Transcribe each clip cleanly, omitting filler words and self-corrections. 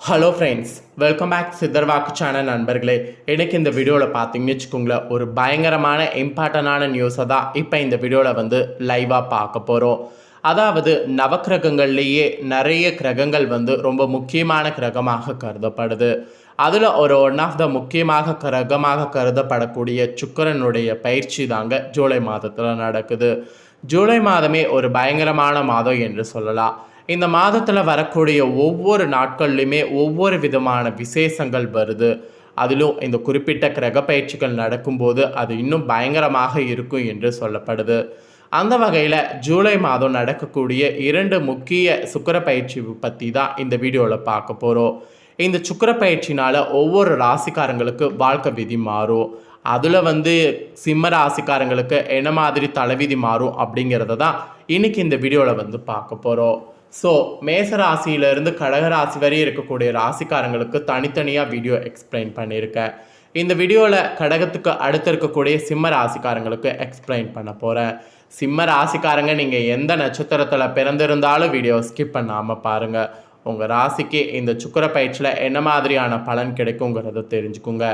Hello friends, welcome back Sitharvakku channel நண்பர்களே. எனக்கு இந்த வீடியோவில் பார்த்தீங்கன்னு வச்சுக்கோங்களேன், ஒரு பயங்கரமான இம்பார்ட்டண்டான நியூஸை தான் இப்போ இந்த வீடியோவில் லைவாக பார்க்க போகிறோம். அதாவது நவக்கிரகங்கள்லேயே நிறைய கிரகங்கள் ரொம்ப முக்கியமான கிரகமாக கருதப்படுது. அதில் ஒன் ஆஃப் த முக்கியமாக கிரகமாக கருதப்படக்கூடிய சுக்கிரனுடைய பயிற்சி தாங்க ஜூலை மாதத்தில் நடக்குது. ஜூலை மாதமே ஒரு பயங்கரமான மாதம் என்று சொல்லலாம். இந்த மாதத்தில் வரக்கூடிய ஒவ்வொரு நாட்கள்லையுமே ஒவ்வொரு விதமான விசேஷங்கள் வருது. அதிலும் இந்த குறிப்பிட்ட கிரக பயிற்சிகள் நடக்கும்போது அது இன்னும் பயங்கரமாக இருக்கும் என்று சொல்லப்படுது. அந்த வகையில் ஜூலை மாதம் நடக்கக்கூடிய 2 முக்கிய சுக்கிர பயிற்சி பற்றி தான் இந்த வீடியோவில் பார்க்க போகிறோம். இந்த சுக்கிர பயிற்சினால் ஒவ்வொரு ராசிக்காரங்களுக்கு வாழ்க்கை விதி மாறும். அதில் சிம்ம ராசிக்காரங்களுக்கு என்ன மாதிரி தலைவிதி மாறும் அப்படிங்கிறத தான் இன்றைக்கி இந்த வீடியோவில் பார்க்க போகிறோம். ஸோ மேச ராசியிலேருந்து கடகராசி வரை இருக்கக்கூடிய ராசிக்காரங்களுக்கு தனித்தனியாக வீடியோ எக்ஸ்பிளைன் பண்ணியிருக்கேன். இந்த வீடியோவில் கடகத்துக்கு அடுத்து இருக்கக்கூடிய சிம்ம ராசிக்காரங்களுக்கு எக்ஸ்பிளைன் பண்ண போகிறேன். சிம்ம ராசிக்காரங்க நீங்கள் எந்த நட்சத்திரத்தில் பிறந்திருந்தாலும் வீடியோ ஸ்கிப் பண்ணாமல் பாருங்கள். உங்கள் ராசிக்கு இந்த சுக்கிர பயிற்சியில் என்ன மாதிரியான பலன் கிடைக்குங்கிறத தெரிஞ்சுக்குங்க.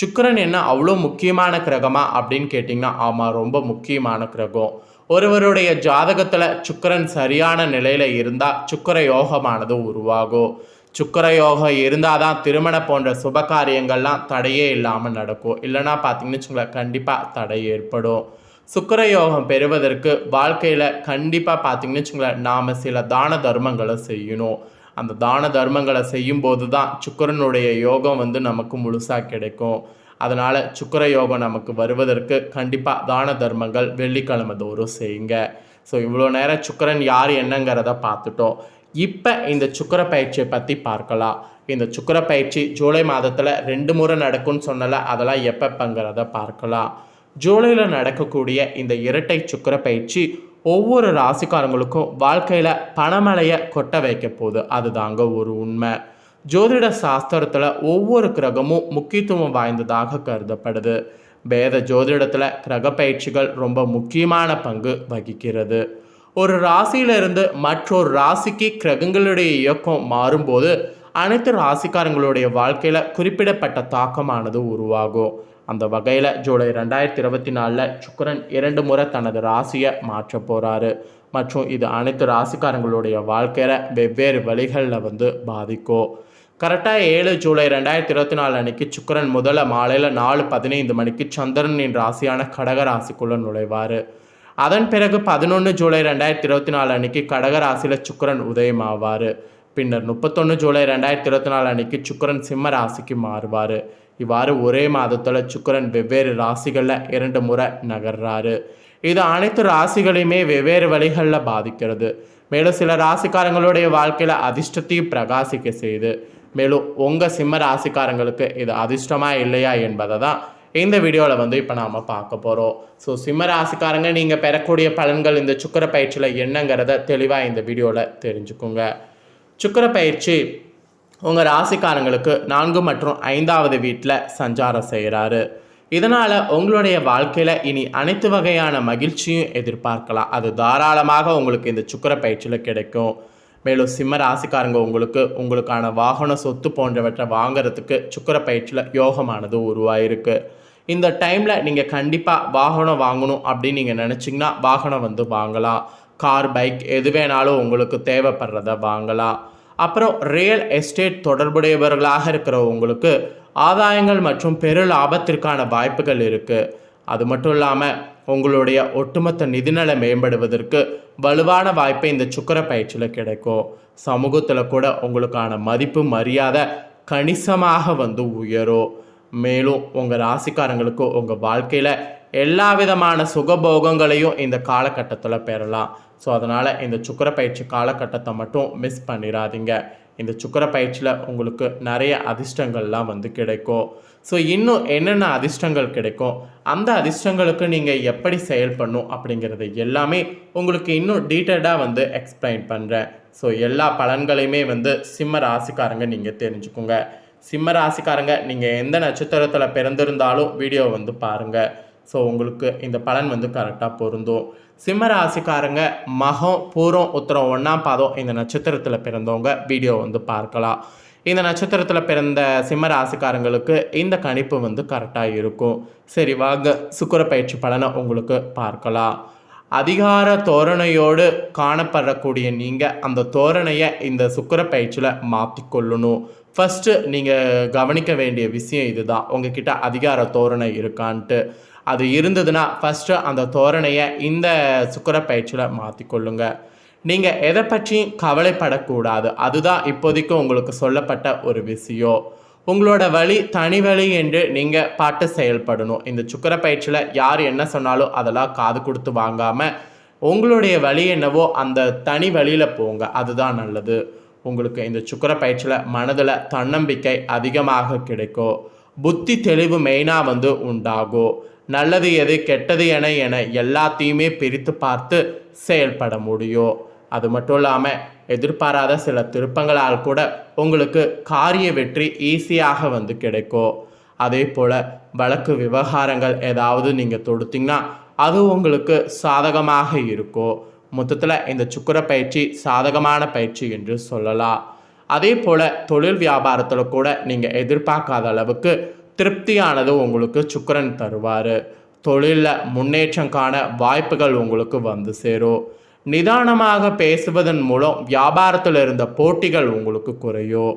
சுக்கிரன் என்ன அவ்வளோ முக்கியமான கிரகமா அப்படின்னு கேட்டிங்கன்னா, ஆமாம், ரொம்ப முக்கியமான கிரகம். ஒருவருடைய ஜாதகத்தில் சுக்கிரன் சரியான நிலையில் இருந்தால் சுக்கிர யோகமானது உருவாகும். சுக்கிர யோகம் இருந்தால் தான் திருமணம் போன்ற சுப காரியங்கள்லாம் தடையே இல்லாமல் நடக்கும். இல்லைனா பார்த்தீங்கன்னு வச்சுங்களேன், கண்டிப்பாக தடை ஏற்படும். சுக்கிர யோகம் பெறுவதற்கு வாழ்க்கையில் கண்டிப்பாக பார்த்தீங்கன்னு வச்சுங்களேன், நாம் சில தான தர்மங்களை செய்யணும். அந்த தான தர்மங்களை செய்யும்போது தான் சுக்கிரனுடைய யோகம் நமக்கு முழுசாக கிடைக்கும். அதனால் சுக்கிர யோகம் நமக்கு வருவதற்கு கண்டிப்பாக தான தர்மங்கள் வெள்ளிக்கிழமை தோறும் செய்யுங்க. ஸோ இவ்வளோ நேரம் சுக்கிரன் யார் என்னங்கிறத பார்த்துட்டோம். இப்போ இந்த சுக்கிர பயிற்சியை பற்றி பார்க்கலாம். இந்த சுக்கிர பயிற்சி ஜூலை மாதத்தில் 2 முறை நடக்கும்னு சொன்னல, அதெல்லாம் எப்பப்பங்கிறத பார்க்கலாம். ஜூலையில் நடக்கக்கூடிய இந்த இரட்டை சுக்கிர பயிற்சி ஒவ்வொரு ராசிக்காரங்களுக்கும் வாழ்க்கையில் பணமழையை கொட்ட வைக்க போகுது. அதுதாங்க ஒரு உண்மை. ஜோதிட சாஸ்திரத்தில் ஒவ்வொரு கிரகமும் முக்கியத்துவம் வாய்ந்ததாக கருதப்படுது. வேத ஜோதிடத்தில் கிரக பயிற்சிகள் ரொம்ப முக்கியமான பங்கு வகிக்கிறது. ஒரு ராசியிலிருந்து மற்றொரு ராசிக்கு கிரகங்களுடைய இயக்கம் மாறும்போது அனைத்து ராசிக்காரங்களுடைய வாழ்க்கையில் குறிப்பிடப்பட்ட தாக்கமானது உருவாகும். அந்த வகையில் ஜூலை 2024 சுக்கிரன் 2 முறை தனது ராசியை மாற்ற போகிறாரு. மற்றும் இது அனைத்து ராசிக்காரங்களுடைய வாழ்க்கையில் வெவ்வேறு வழிகளில் பாதிக்கும். கரெக்டாக 7 ஜூலை 2024 அன்னைக்கு சுக்கிரன் முதல்ல மாலையில் 4:15 மணிக்கு சந்திரனின் ராசியான கடக ராசிக்குள்ளே நுழைவார். அதன் பிறகு 11 ஜூலை 2024 அன்னைக்கு கடக ராசியில் சுக்கிரன் உதயமாவார். பின்னர் 31 ஜூலை 2024 அன்னைக்கு சுக்கிரன் சிம்ம ராசிக்கு மாறுவார். இவ்வாறு ஒரே மாதத்தில் சுக்கிரன் வெவ்வேறு ராசிகளில் 2 முறை நகர்றாரு. இது அனைத்து ராசிகளையுமே வெவ்வேறு வழிகளில் பாதிக்கிறது. மேலும் சில ராசிக்காரங்களுடைய வாழ்க்கையில் அதிர்ஷ்டத்தையும் பிரகாசிக்க செய்யுது. மேலும் உங்கள் சிம்ம ராசிக்காரங்களுக்கு இது அதிர்ஷ்டமா இல்லையா என்பதை தான் இந்த வீடியோவில் இப்போ நாம் பார்க்க போகிறோம். ஸோ சிம்ம ராசிக்காரங்க நீங்கள் பெறக்கூடிய பலன்கள் இந்த சுக்கிர பயிற்சியில் என்னங்கிறத தெளிவாக இந்த வீடியோவில் தெரிஞ்சுக்குங்க. சுக்கிர பயிற்சி உங்கள் ராசிக்காரங்களுக்கு 4 மற்றும் 5வது வீட்டில் சஞ்சாரம் செய்கிறாரு. இதனால் உங்களுடைய வாழ்க்கையில் இனி அனைத்து வகையான மகிழ்ச்சியும் எதிர்பார்க்கலாம். அது தாராளமாக உங்களுக்கு இந்த சுக்கிர பயிற்சியில் கிடைக்கும். மேலும் சிம்ம ராசிக்காரங்க உங்களுக்கான வாகன சொத்து போன்றவற்றை வாங்கிறதுக்கு சுக்கிர பயிற்சியில் யோகமானது உருவாயிருக்கு. இந்த டைமில் நீங்கள் கண்டிப்பாக வாகனம் வாங்கணும் அப்படின்னு நீங்கள் நினச்சிங்கன்னா வாகனம் வாங்கலாம். கார், பைக் எது வேணாலும் உங்களுக்கு தேவைப்படுறத வாங்கலாம். அப்புறம் ரியல் எஸ்டேட் தொடர்புடையவர்களாக இருக்கிற உங்களுக்கு ஆதாயங்கள் மற்றும் பெரு லாபத்திற்கான வாய்ப்புகள் இருக்குது. அது மட்டும் இல்லாமல் உங்களுடைய ஒட்டுமொத்த நிதிநலை மேம்படுவதற்கு வலுவான வாய்ப்பை இந்த சுக்கிர பயிற்சியில் கிடைக்கும். சமூகத்தில் கூட உங்களுக்கான மதிப்பு மரியாதை கணிசமாக உயரும். மேலும் உங்கள் ராசிக்காரங்களுக்கு உங்கள் வாழ்க்கையில் எல்லா விதமான சுகபோகங்களையும் இந்த காலகட்டத்தில் பெறலாம். ஸோ அதனால் இந்த சுக்கிர பயிற்சி காலகட்டத்தை மட்டும் மிஸ் பண்ணிடாதீங்க. இந்த சுக்கிர பயிற்சியில் உங்களுக்கு நிறைய அதிர்ஷ்டங்கள்லாம் கிடைக்கும். ஸோ இன்னும் என்னென்ன அதிர்ஷ்டங்கள் கிடைக்கும், அந்த அதிர்ஷ்டங்களுக்கு நீங்கள் எப்படி செயல்படணும் அப்படிங்கிறது எல்லாமே உங்களுக்கு இன்னும் டீட்டெயில்டாக எக்ஸ்பிளைன் பண்ணுறேன். ஸோ எல்லா பலன்களையுமே சிம்ம ராசிக்காரங்க நீங்கள் தெரிஞ்சுக்கோங்க. சிம்ம ராசிக்காரங்க நீங்கள் எந்த நட்சத்திரத்தில் பிறந்திருந்தாலும் வீடியோ பாருங்கள். ஸோ உங்களுக்கு இந்த பலன் கரெக்டாக பொருந்தும். சிம்ம ராசிக்காரங்க மகம், பூரம், உத்திரம், 1ஆம் பாதம் இந்த நட்சத்திரத்தில் பிறந்தவங்க வீடியோ பார்க்கலாம். இந்த நட்சத்திரத்தில் பிறந்த சிம்ம ராசிக்காரங்களுக்கு இந்த கணிப்பு வந்து கரெக்டாக இருக்கும். சரி வாங்க சுக்கிர பயிற்சி பலனை உங்களுக்கு பார்க்கலாம். அதிகார தோரணையோடு காணப்படக்கூடிய நீங்கள் அந்த தோரணையை இந்த சுக்கிர பயிற்சியில் மாற்றிக்கொள்ளணும். ஃபஸ்ட்டு நீங்கள் கவனிக்க வேண்டிய விஷயம் இதுதான், உங்ககிட்ட அதிகார தோரணை இருக்கான்ட்டு. அது இருந்ததுன்னா ஃபஸ்ட்டு அந்த தோரணையை இந்த சுக்கிர பயிற்சியில் மாற்றிக்கொள்ளுங்க. நீங்கள் எதை பற்றியும் கவலைப்படக்கூடாது. அதுதான் இப்போதைக்கு உங்களுக்கு சொல்லப்பட்ட ஒரு விஷயம். உங்களோட வழி தனி வழி என்று நீங்கள் பாட்டு செயல்படணும். இந்த சுக்கிர பயிற்சியில் யார் என்ன சொன்னாலும் அதெல்லாம் காது கொடுத்து வாங்காமல் உங்களுடைய வழி என்னவோ அந்த தனி வழியில் போங்க, அதுதான் நல்லது. உங்களுக்கு இந்த சுக்கிர பயிற்சியில் மனதில் தன்னம்பிக்கை அதிகமாக கிடைக்கும். புத்தி தெளிவு மெயினாக வந்து உண்டாகும். நல்லது எது கெட்டது என எல்லாத்தையுமே பிரித்து பார்த்து செயல்பட முடியும். அது மட்டும் இல்லாமல் எதிர்பாராத சில திருப்பங்களால் கூட உங்களுக்கு காரிய வெற்றி ஈஸியாக வந்து கிடைக்கும். அதே போல் வழக்கு விவகாரங்கள் ஏதாவது நீங்கள் தொடுத்தீங்கன்னா அது உங்களுக்கு சாதகமாக இருக்கும். மொத்தத்தில் இந்த சுக்கிர பயிற்சி சாதகமான பயிற்சி என்று சொல்லலாம். அதே போல் தொழில் வியாபாரத்தில் கூட நீங்கள் எதிர்பார்க்காத அளவுக்கு திருப்தியானது உங்களுக்கு சுக்கிரன் தருவார். தொழிலில் முன்னேற்றம் காண வாய்ப்புகள் உங்களுக்கு வந்து சேரும். நிதானமாக பேசுவதன் மூலம் வியாபாரத்தில் இருந்த போட்டிகள் உங்களுக்கு குறையும்.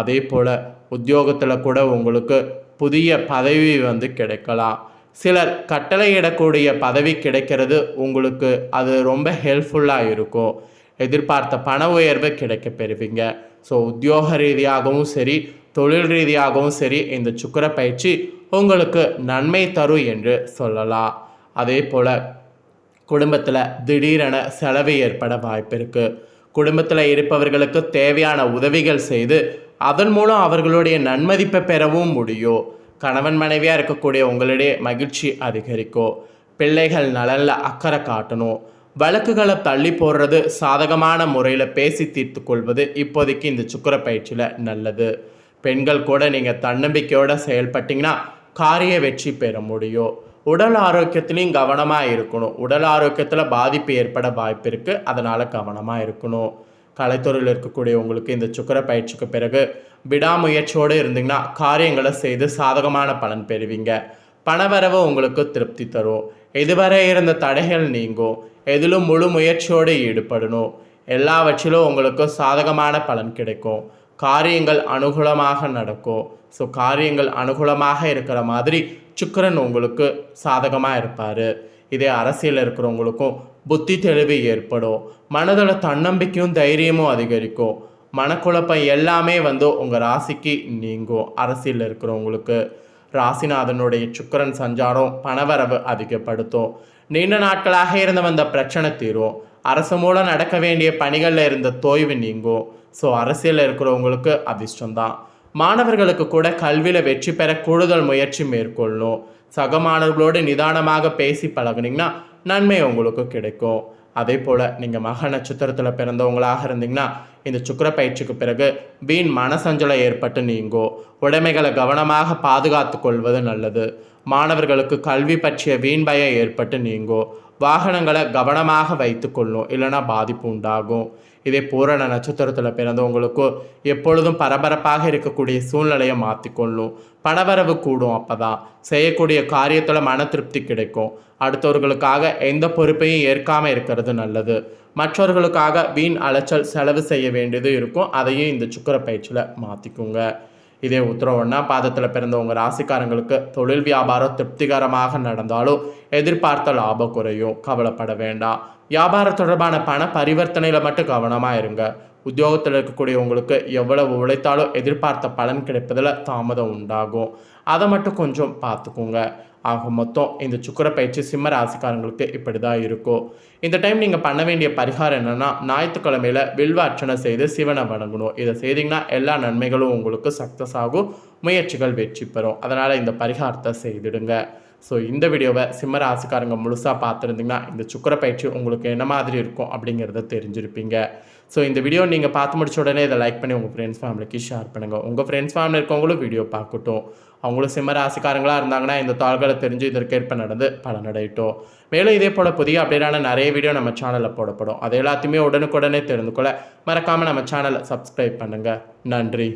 அதே போல் உத்தியோகத்தில் கூட உங்களுக்கு புதிய பதவி வந்து கிடைக்கலாம். சிலர் கட்டளையிடக்கூடிய பதவி கிடைக்கிறது உங்களுக்கு, அது ரொம்ப ஹெல்ப்ஃபுல்லாக இருக்கும். எதிர்பார்த்த பண உயர்வு கிடைக்க பெறுவீங்க. ஸோ உத்தியோக ரீதியாகவும் சரி தொழில் ரீதியாகவும் சரி இந்த சுக்கிர பயிற்சி உங்களுக்கு நன்மை தரும் என்று சொல்லலாம். அதே போல் குடும்பத்தில் திடீரென செலவு ஏற்பட வாய்ப்பு இருக்குது. குடும்பத்தில் இருப்பவர்களுக்கு தேவையான உதவிகள் செய்து அதன் மூலம் அவர்களுடைய நன்மதிப்பை பெறவும் முடியும். கணவன் மனைவியாக இருக்கக்கூடிய உங்களிடையே மகிழ்ச்சி அதிகரிக்கும். பிள்ளைகள் நலனில் அக்கறை காட்டணும். வழக்குகளை தள்ளி போடுறது சாதகமான முறையில் பேசி தீர்த்து கொள்வது இப்போதைக்கு இந்த சுக்கிர பயிற்சியில் நல்லது. பெண்கள் கூட நீங்கள் தன்னம்பிக்கையோடு செயல்பட்டிங்கன்னா காரிய வெற்றி பெற முடியும். உடல் ஆரோக்கியத்துலேயும் கவனமாக இருக்கணும். உடல் ஆரோக்கியத்தில் பாதிப்பு ஏற்பட வாய்ப்பு இருக்குது, அதனால் கவனமாக இருக்கணும். கலைத்துறையில் இருக்கக்கூடிய உங்களுக்கு இந்த சுக்கிர பயிற்சிக்கு பிறகு விடாமுயற்சியோடு இருந்தீங்கன்னா காரியங்களை செய்து சாதகமான பலன் பெறுவீங்க. பணவரவு உங்களுக்கு திருப்தி தரும். இதுவரை இருந்த தடைகள் நீங்கும். எதிலும் முழு முயற்சியோடு ஈடுபடணும். எல்லாவற்றிலும் உங்களுக்கு சாதகமான பலன் கிடைக்கும். காரியங்கள் அனுகூலமாக நடக்கும். ஸோ காரியங்கள் அனுகூலமாக இருக்கிற மாதிரி சுக்கிரன் உங்களுக்கு சாதகமாக இருப்பார். இதே அரசியலில் இருக்கிறவங்களுக்கும் புத்தி தெளிவு ஏற்படும். மனதோட தன்னம்பிக்கையும் தைரியமும் அதிகரிக்கும். மனக்குழப்பம் எல்லாமே வந்து உங்கள் ராசிக்கு நீங்கும். அரசியலில் இருக்கிறவங்களுக்கு ராசிநாதனுடைய சுக்கிரன் சஞ்சாரம் பணவரவு அதிகப்படுத்தும். நீண்ட நாட்களாக இருந்து வந்த பிரச்சனை தீரும். அரசு மூலம் நடக்க வேண்டிய பணிகளில் இருந்த தொய்வு நீங்கும். ஸோ அரசியலில் இருக்கிறவங்களுக்கு அதிர்ஷ்டம்தான். மாணவர்களுக்கு கூட கல்வியில் வெற்றி பெற கூடுதல் முயற்சி மேற்கொள்ளணும். சக மாணவர்களோடு நிதானமாக பேசி பழகுனீங்கன்னா நன்மை உங்களுக்கு கிடைக்கும். அதே போல் நீங்கள் மக நட்சத்திரத்தில் பிறந்தவங்களாக இருந்தீங்கன்னா இந்த சுக்கிர பயிற்சிக்கு பிறகு வீண் மனசஞ்சலம் ஏற்பட்டு நீங்கும். உடைமைகளை கவனமாக பாதுகாத்து கொள்வது நல்லது. மாணவர்களுக்கு கல்வி பற்றிய வீண் பயம் ஏற்பட்டு நீங்கும். வாகனங்களை கவனமாக வைத்து கொள்ளும், இல்லைனா பாதிப்பு உண்டாகும். இதே பூரண நட்சத்திரத்தில் பிறந்தவங்களுக்கு எப்பொழுதும் பரபரப்பாக இருக்கக்கூடிய சூழ்நிலையை மாற்றிக்கொள்ளும். பணவரவு கூடும். அப்போ தான் செய்யக்கூடிய காரியத்தில் மன திருப்தி கிடைக்கும். அடுத்தவர்களுக்காக எந்த பொறுப்பையும் ஏற்காமல் இருக்கிறது நல்லது. மற்றவர்களுக்காக வீண் அலைச்சல் செலவு செய்ய வேண்டியது இருக்கும். அதையும் இந்த சுக்கிர பயிற்சியில் மாற்றிக்குங்க. இதே உத்திரம் 1ஆம் பாதத்தில் பிறந்தவங்க ராசிக்காரங்களுக்கு தொழில் வியாபாரம் திருப்திகரமாக நடந்தாலும் எதிர்பார்த்த லாபம் குறையும். கவலைப்பட வேண்டாம். வியாபாரம் தொடர்பான பண பரிவர்த்தனையில் மட்டும் கவனமாக இருங்க. உத்தியோகத்தில் இருக்கக்கூடியவங்களுக்கு எவ்வளவு உழைத்தாலும் எதிர்பார்த்த பலன் கிடைப்பதில் தாமதம் உண்டாகும். அதை மட்டும் கொஞ்சம் பார்த்துக்கோங்க. ஆக மொத்தம் இந்த சுக்கிர பயிற்சி சிம்ம ராசிக்காரங்களுக்கு இப்படி தான் இருக்கும். இந்த டைம் நீங்கள் பண்ண வேண்டிய பரிகாரம் என்னென்னா, ஞாயிற்றுக்கிழமையில் வில்வ அர்ச்சனை செய்து சிவனை வணங்கணும். இதை செய்திங்கன்னா எல்லா நன்மைகளும் உங்களுக்கு சக்ஸஸ் ஆகும். முயற்சிகள் வெற்றி பெறும். அதனால் இந்த பரிகாரத்தை செய்திடுங்க. ஸோ இந்த வீடியோவை சிம்ம ராசிக்காரங்க முழுசாக பார்த்துருந்தீங்கன்னா இந்த சுக்கிர பயிற்சி உங்களுக்கு என்ன மாதிரி இருக்கும் அப்படிங்கிறத தெரிஞ்சிருப்பீங்க. ஸோ இந்த வீடியோ நீங்கள் பார்த்து முடிச்ச உடனே இதை லைக் பண்ணி உங்கள் ஃப்ரெண்ட்ஸ் ஃபேமிலிக்கு ஷேர் பண்ணுங்கள். உங்கள் ஃப்ரெண்ட்ஸ் ஃபேமிலி இருக்கவங்களும் வீடியோ பார்க்கட்டும். அவங்களும் சிம்ம ராசிக்காரங்களாக இருந்தாங்கன்னா இந்த தாள்களை தெரிஞ்சு இதற்கேற்ப நடந்து பலனடையட்டும். மேலும் இதே போல் புதிய அப்டேட்டான நிறைய வீடியோ நம்ம சேனலில் போடப்படும். அது எல்லாத்தையுமே உடனுக்குடனே தெரிந்து கொள்ள மறக்காமல் நம்ம சேனலை சப்ஸ்கிரைப் பண்ணுங்கள். நன்றி.